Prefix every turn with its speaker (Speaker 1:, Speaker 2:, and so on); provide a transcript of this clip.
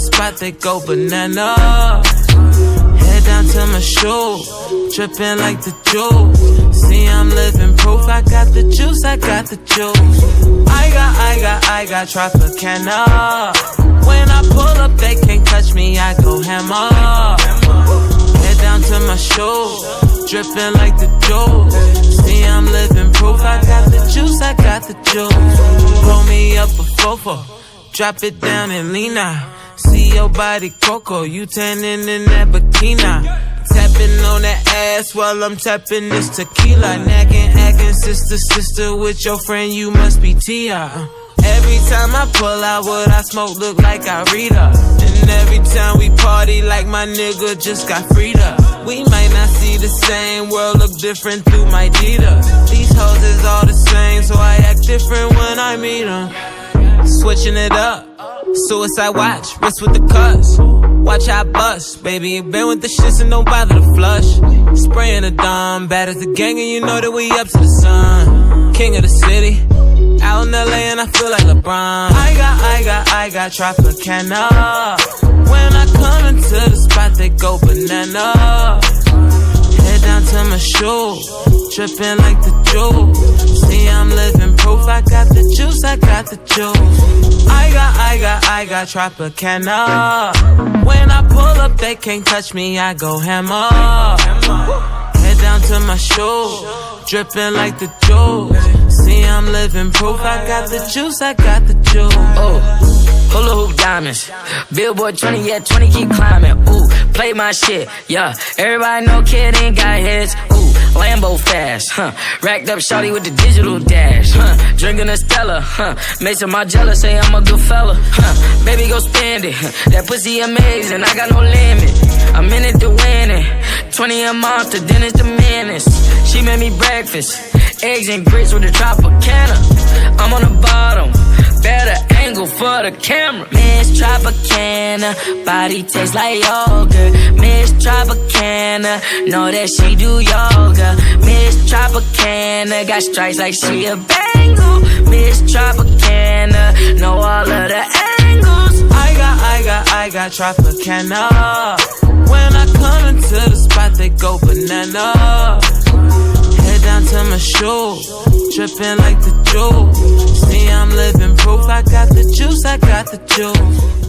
Speaker 1: spot, they go banana. Head down to my shoe, dripping like the juice. See, I'm living proof, I got the juice, I got the juice. I got Tropicana. When I pull up, they can't touch me, I go hammer. Head down to my shoe, dripping like the juice. See, I'm living proof, I got the juice, I got the juice. Roll me up a fofo, drop it down and lean out. See your body cocoa, you tanning in that bikini. Tapping on that ass while I'm tapping this tequila. Nagging, acting, sister, with your friend, you must be Tia. Every time I pull out what I smoke, look like I read her. And every time we party, like my nigga just got freed up. We might not see the same, world look different through my Dita. These hoes is all the same, so I act different when I meet them. Switching it up, suicide watch, wrist with the cuts. Watch how I bust, baby, been with the shits and don't bother to flush. Spraying the dawn, bad as the gang and you know that we up to the sun. King of the city, out in LA and I feel like LeBron. I got Tropicana. When I come into the spot, they go banana. Head down to my shoe, dripping like the juice. See, I'm living proof, I got the juice, I got the juice. I got Tropicana. When I pull up, they can't touch me, I go hammer. Head down to my shoe, dripping like the juice. See, I'm living proof, I got the juice, I got the juice.
Speaker 2: Hula hoop diamonds, Billboard 20, yeah, 20 keep climbing. Ooh, play my shit, yeah. Everybody know kid ain't got heads. Ooh, Lambo fast, Racked up shawty with the digital dash, Drinking a Stella, Mason Margiela say I'm a good fella, Baby go spend it, that pussy amazing, I got no limit. I'm in it to win it. 20 a month, the dinner's the menace. She made me breakfast, eggs and grits with the Tropicana. I'm on the bottom, better angle for the camera. Miss Tropicana, body tastes like yogurt. Miss Tropicana, know that she do yoga. Miss Tropicana, got stripes like she a Bengal. Miss Tropicana, know all of the angles.
Speaker 1: I got Tropicana. When I come into the spot, they go banana. Head down to my shoe, dripping like the juice. See, I'm living proof, I got the juice, I got the juice.